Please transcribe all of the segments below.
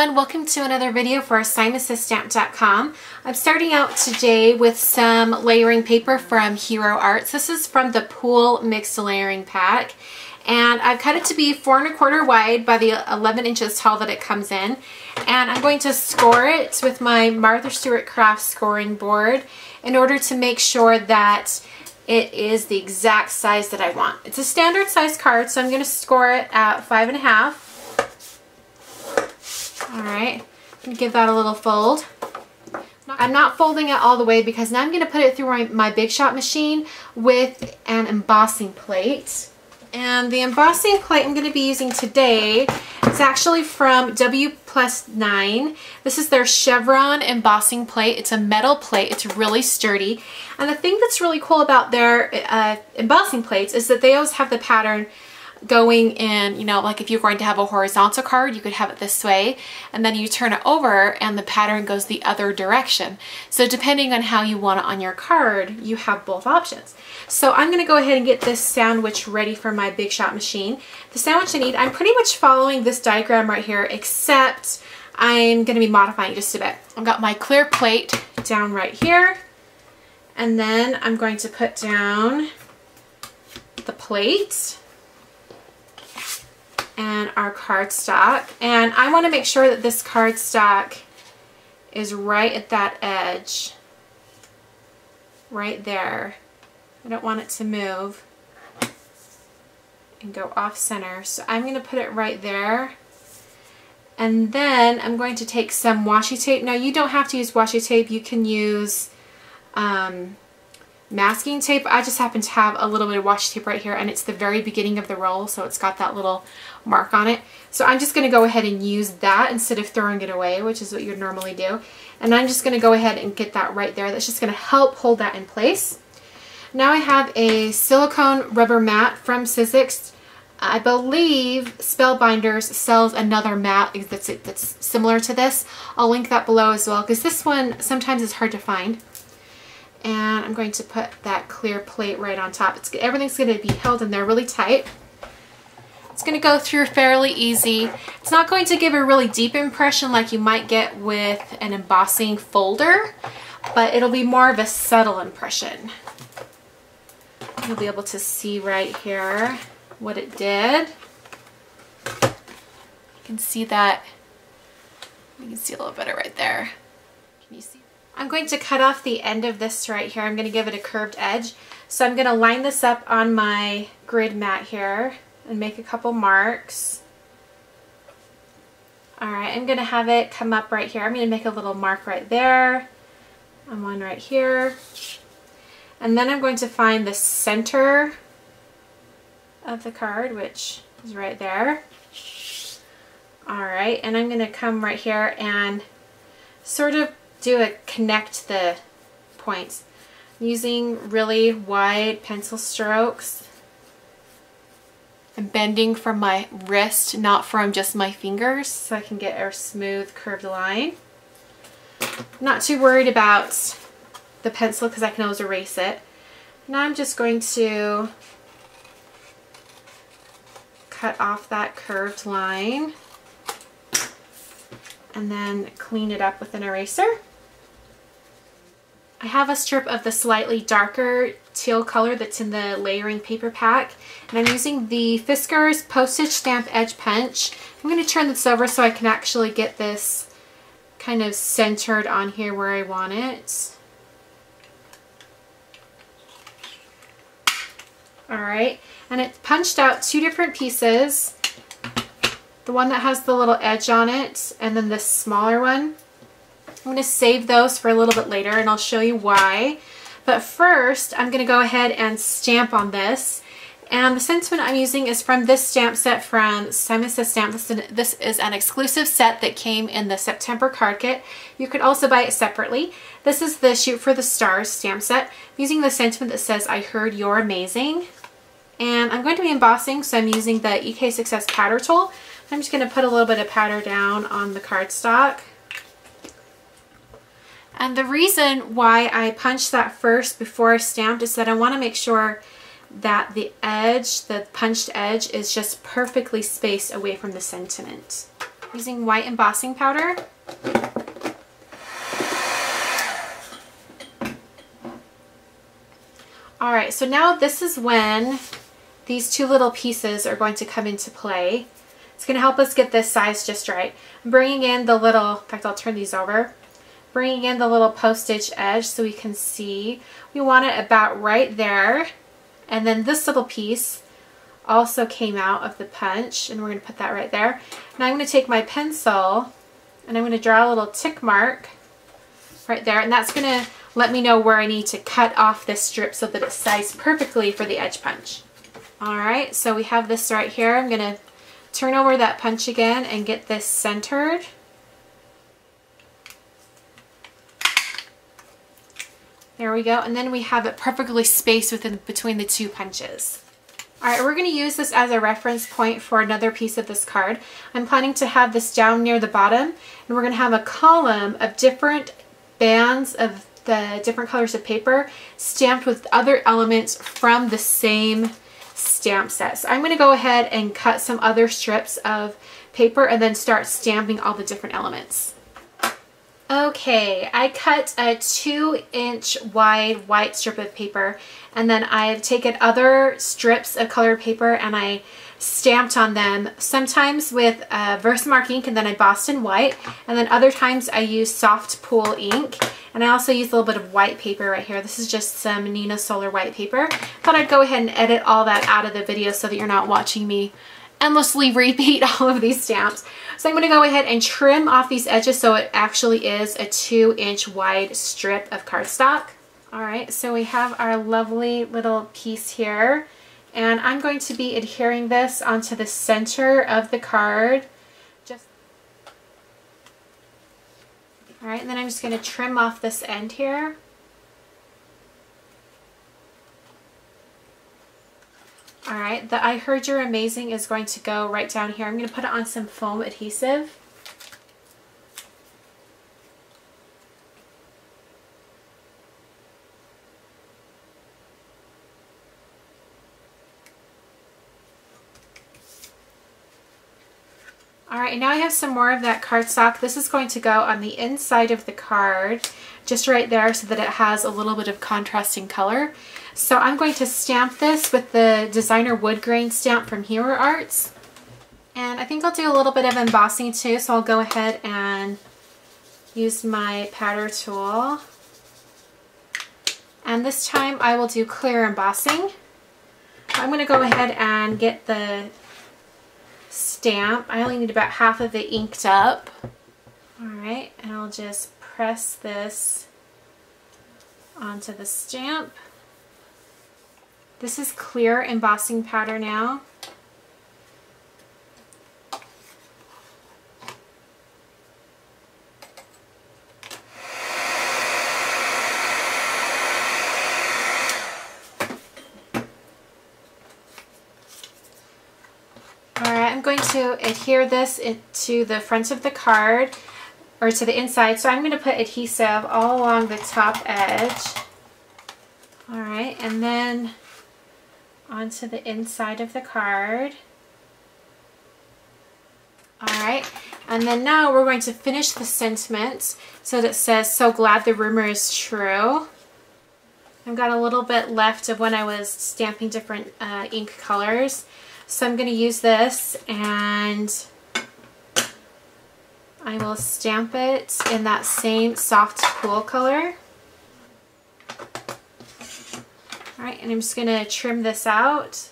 everyone, welcome to another video for SimonsStamp.com. I'm starting out today with some layering paper from Hero Arts. This is from the Pool Mixed Layering Pack, and I've cut it to be 4 1/4 wide by the 11 inches tall that it comes in, and I'm going to score it with my Martha Stewart Craft scoring board in order to make sure that it is the exact size that I want. It's a standard size card, so I'm going to score it at 5 1/2. Alright, give that a little fold. I'm not folding it all the way because now I'm going to put it through my Big Shot machine with an embossing plate. And the embossing plate I'm going to be using today is actually from W+9. This is their chevron embossing plate. It's a metal plate. It's really sturdy. And the thing that's really cool about their embossing plates is that they always have the pattern going in, you know, like if you're going to have a horizontal card, you could have it this way, and then you turn it over and the pattern goes the other direction. So depending on how you want it on your card, you have both options. So I'm going to go ahead and get this sandwich ready for my Big Shot machine. The sandwich I need, I'm pretty much following this diagram right here, except I'm going to be modifying it just a bit. I've got my clear plate down right here, and then I'm going to put down the plate and our cardstock, and I want to make sure that this cardstock is right at that edge, right there. I don't want it to move and go off center, so I'm going to put it right there. And then I'm going to take some washi tape. Now you don't have to use washi tape, you can use masking tape. I just happen to have a little bit of washi tape right here, and it's the very beginning of the roll, so it's got that little mark on it. So I'm just going to go ahead and use that instead of throwing it away, which is what you'd normally do. And I'm just going to go ahead and get that right there. That's just going to help hold that in place. Now I have a silicone rubber mat from Sizzix. I believe Spellbinders sells another mat that's similar to this. I'll link that below as well, because this one sometimes is hard to find. And I'm going to put that clear plate right on top. Everything's going to be held in there really tight. It's going to go through fairly easy. It's not going to give a really deep impression like you might get with an embossing folder, but it'll be more of a subtle impression. You'll be able to see right here what it did. You can see that. You can see a little better right there. Can you see? I'm going to cut off the end of this right here. I'm going to give it a curved edge. So I'm going to line this up on my grid mat here and make a couple marks. Alright, I'm going to have it come up right here. I'm going to make a little mark right there and one right here. And then I'm going to find the center of the card, which is right there. Alright, and I'm going to come right here and sort of connect the points using really wide pencil strokes. I'm bending from my wrist, not from just my fingers, so I can get a smooth curved line. Not too worried about the pencil because I can always erase it. Now I'm just going to cut off that curved line and then clean it up with an eraser. I have a strip of the slightly darker teal color that's in the layering paper pack, and I'm using the Fiskars Postage Stamp Edge Punch. I'm going to turn this over so I can actually get this kind of centered on here where I want it. Alright, and it's punched out 2 different pieces. The one that has the little edge on it, and then this smaller one. I'm going to save those for a little bit later, and I'll show you why. But first, I'm going to go ahead and stamp on this. And the sentiment I'm using is from this stamp set from Simon Says Stamp. This is an exclusive set that came in the September card kit. You could also buy it separately. This is the Shoot for the Stars stamp set. I'm using the sentiment that says, "I heard you're amazing." And I'm going to be embossing, so I'm using the EK Success powder tool. I'm just going to put a little bit of powder down on the cardstock. And the reason why I punched that first before I stamped is that I want to make sure that the edge, the punched edge, is just perfectly spaced away from the sentiment. using white embossing powder. Alright, so now this is when these two little pieces are going to come into play. It's going to help us get this size just right. I'm bringing in the little, in fact I'll turn these over, bringing in the little postage edge so we can see. We want it about right there. And then this little piece also came out of the punch, and we're going to put that right there. Now I'm going to take my pencil and I'm going to draw a little tick mark right there, and that's going to let me know where I need to cut off this strip so that it's sized perfectly for the edge punch. Alright, so we have this right here. I'm going to turn over that punch again and get this centered. There we go, and then we have it perfectly spaced between the two punches. Alright, we're going to use this as a reference point for another piece of this card. I'm planning to have this down near the bottom, and we're going to have a column of different bands of the different colors of paper stamped with other elements from the same stamp set. So I'm going to go ahead and cut some other strips of paper and then start stamping all the different elements. Okay, I cut a 2-inch wide white strip of paper, and then I've taken other strips of colored paper and I stamped on them, sometimes with Versamark ink and then I embossed in white, and then other times I use soft pool ink, and I also use a little bit of white paper right here. This is just some Neenah Solar white paper. Thought I'd go ahead and edit all that out of the video so that you're not watching me endlessly repeat all of these stamps. So I'm going to go ahead and trim off these edges so it actually is a 2-inch wide strip of cardstock. Alright, so we have our lovely little piece here, and I'm going to be adhering this onto the center of the card. Alright, and then I'm just going to trim off this end here. Alright, the I Heard You're Amazing is going to go right down here. I'm going to put it on some foam adhesive. Alright, and now I have some more of that cardstock. This is going to go on the inside of the card, just right there, so that it has a little bit of contrasting color. So I'm going to stamp this with the designer wood grain stamp from Hero Arts. And I think I'll do a little bit of embossing too, so I'll go ahead and use my powder tool. And this time I will do clear embossing. I'm going to go ahead and get the stamp. I only need about half of it inked up. Alright, and I'll just press this onto the stamp. This is clear embossing powder now. Alright, I'm going to adhere this to the front of the card, or to the inside, so I'm going to put adhesive all along the top edge. Alright, and then onto the inside of the card. Alright, and then now we're going to finish the sentiment so that it says, "So glad the rumor is true." I've got a little bit left of when I was stamping different ink colors. So I'm going to use this and I will stamp it in that same soft pool color. Alright, and I'm just going to trim this out.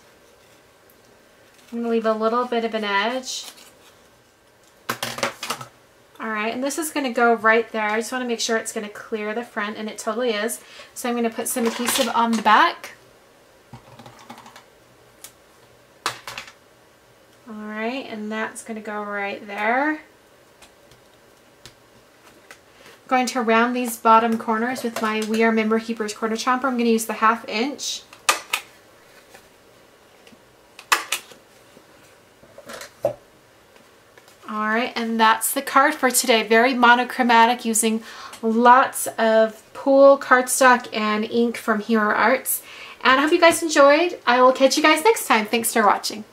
I'm going to leave a little bit of an edge. Alright, and this is going to go right there. I just want to make sure it's going to clear the front, and it totally is. So I'm going to put some adhesive on the back. Alright, and that's going to go right there. I'm going to round these bottom corners with my We Are Member Keepers corner chomper. I'm going to use the 1/2 inch. Alright, and that's the card for today. Very monochromatic, using lots of pool cardstock and ink from Hero Arts. And I hope you guys enjoyed. I will catch you guys next time. Thanks for watching.